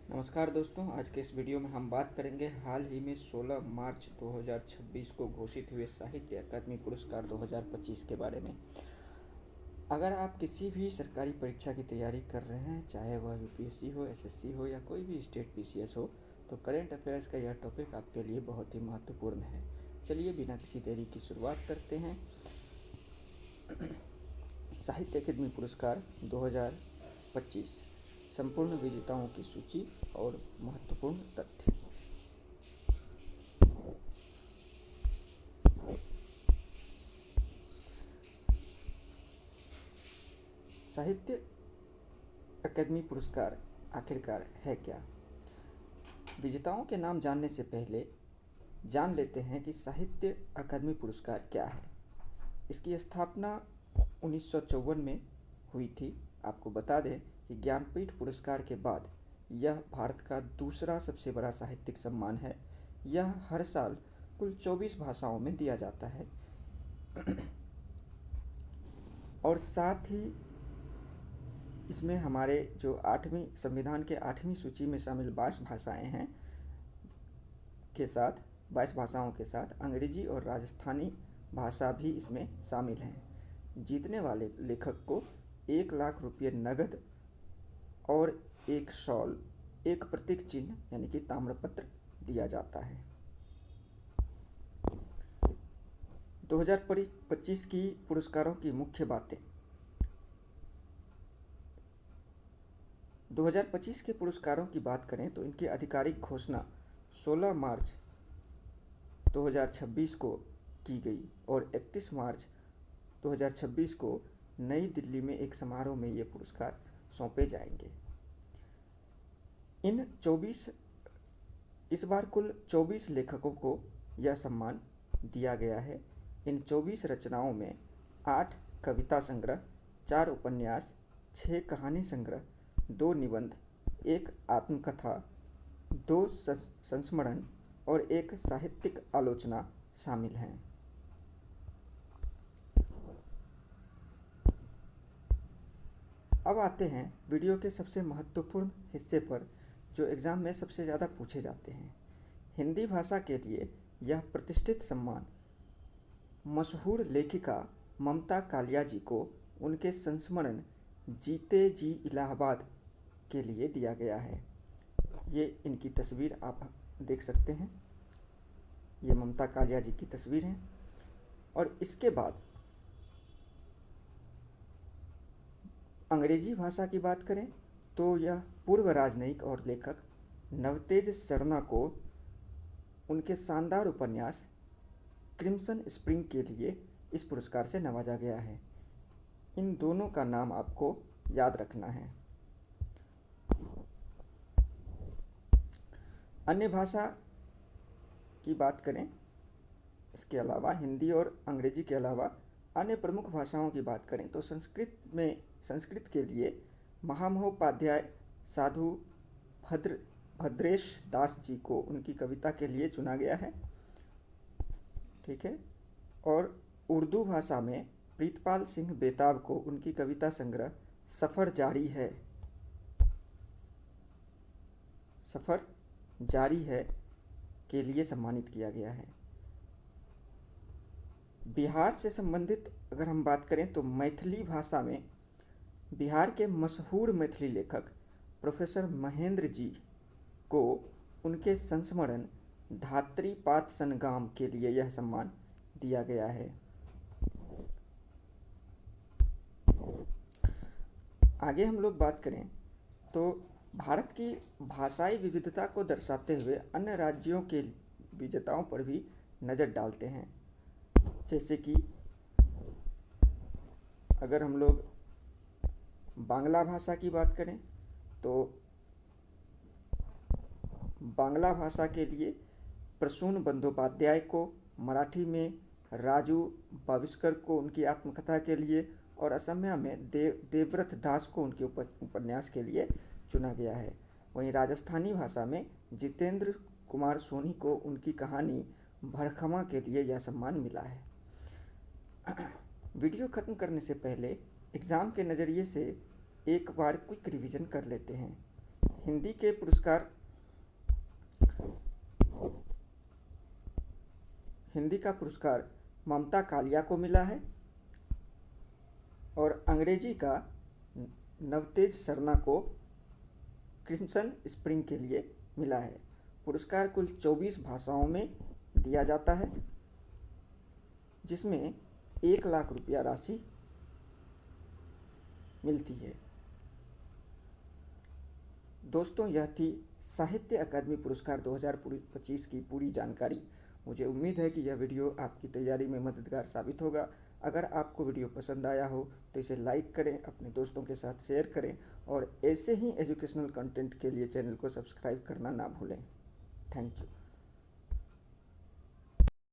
नमस्कार दोस्तों, आज के इस वीडियो में हम बात करेंगे हाल ही में 16 मार्च 2026 को घोषित हुए साहित्य अकादमी पुरस्कार 2025 के बारे में। अगर आप किसी भी सरकारी परीक्षा की तैयारी कर रहे हैं, चाहे वह यूपीएससी हो, एसएससी हो या कोई भी स्टेट पीसीएस हो, तो करेंट अफेयर्स का यह टॉपिक आपके लिए बहुत ही महत्वपूर्ण है। चलिए बिना किसी देरी की शुरुआत करते हैं। साहित्य अकादमी पुरस्कार 2025 संपूर्ण विजेताओं की सूची और महत्वपूर्ण तथ्य। साहित्य अकादमी पुरस्कार आखिरकार है क्या? विजेताओं के नाम जानने से पहले जान लेते हैं कि साहित्य अकादमी पुरस्कार क्या है। इसकी स्थापना 1954 में हुई थी। आपको बता दें कि ज्ञानपीठ पुरस्कार के बाद यह भारत का दूसरा सबसे बड़ा साहित्यिक सम्मान है। यह हर साल कुल 24 भाषाओं में दिया जाता है और साथ ही इसमें हमारे जो 8वीं संविधान के 8वीं सूची में शामिल 22 भाषाएं हैं के साथ 22 भाषाओं के साथ अंग्रेजी और राजस्थानी भाषा भी इसमें शामिल हैं। जीतने वाले लेखक को 1 लाख रुपये नगद और एक शॉल, एक प्रतीक चिन्ह यानी कि ताम्रपत्र दिया जाता है। 2025 की पुरस्कारों की मुख्य बातें। 2025 के पुरस्कारों की बात करें तो इनकी आधिकारिक घोषणा 16 मार्च 2026 को की गई और 31 मार्च 2026 को नई दिल्ली में एक समारोह में ये पुरस्कार सौंपे जाएंगे। इस बार कुल 24 लेखकों को यह सम्मान दिया गया है। इन 24 रचनाओं में 8 कविता संग्रह, 4 उपन्यास, 6 कहानी संग्रह, 2 निबंध, 1 आत्मकथा, 2 संस्मरण और 1 साहित्यिक आलोचना शामिल हैं। अब आते हैं वीडियो के सबसे महत्वपूर्ण हिस्से पर, जो एग्ज़ाम में सबसे ज़्यादा पूछे जाते हैं। हिंदी भाषा के लिए यह प्रतिष्ठित सम्मान मशहूर लेखिका ममता कालिया जी को उनके संस्मरण जीते जी इलाहाबाद के लिए दिया गया है। ये इनकी तस्वीर आप देख सकते हैं। ये ममता कालिया जी की तस्वीर है। और इसके बाद अंग्रेजी भाषा की बात करें तो यह पूर्व राजनयिक और लेखक नवतेज सरना को उनके शानदार उपन्यास क्रिम्सन स्प्रिंग के लिए इस पुरस्कार से नवाजा गया है। इन दोनों का नाम आपको याद रखना है। अन्य भाषा की बात करें, इसके अलावा हिंदी और अंग्रेजी के अलावा अन्य प्रमुख भाषाओं की बात करें तो संस्कृत के लिए महामहोपाध्याय साधु भद्रेश दास जी को उनकी कविता के लिए चुना गया है। ठीक है। और उर्दू भाषा में प्रीतपाल सिंह बेताब को उनकी कविता संग्रह सफ़र जारी है के लिए सम्मानित किया गया है। बिहार से संबंधित अगर हम बात करें तो मैथिली भाषा में बिहार के मशहूर मैथिली लेखक प्रोफेसर महेंद्र जी को उनके संस्मरण धात्री पात संगाम के लिए यह सम्मान दिया गया है। आगे हम लोग बात करें तो भारत की भाषाई विविधता को दर्शाते हुए अन्य राज्यों के विजेताओं पर भी नज़र डालते हैं। जैसे कि अगर हम लोग बांग्ला भाषा की बात करें तो बांग्ला भाषा के लिए प्रसून बंदोपाध्याय को, मराठी में राजू बाविस्कर को उनकी आत्मकथा के लिए और असमिया में देवव्रत दास को उनके उपन्यास के लिए चुना गया है। वहीं राजस्थानी भाषा में जितेंद्र कुमार सोनी को उनकी कहानी भरखमा के लिए यह सम्मान मिला है। वीडियो ख़त्म करने से पहले एग्ज़ाम के नज़रिए से एक बार क्विक रिवीजन कर लेते हैं। हिंदी के पुरस्कार हिंदी का पुरस्कार ममता कालिया को मिला है और अंग्रेजी का नवतेज सरना को क्रिम्सन स्प्रिंग के लिए मिला है। पुरस्कार कुल 24 भाषाओं में दिया जाता है, जिसमें 1 लाख रुपया राशि मिलती है। दोस्तों, यह थी साहित्य अकादमी पुरस्कार 2025 की पूरी जानकारी। मुझे उम्मीद है कि यह वीडियो आपकी तैयारी में मददगार साबित होगा। अगर आपको वीडियो पसंद आया हो तो इसे लाइक करें, अपने दोस्तों के साथ शेयर करें और ऐसे ही एजुकेशनल कंटेंट के लिए चैनल को सब्सक्राइब करना ना भूलें। Thank you.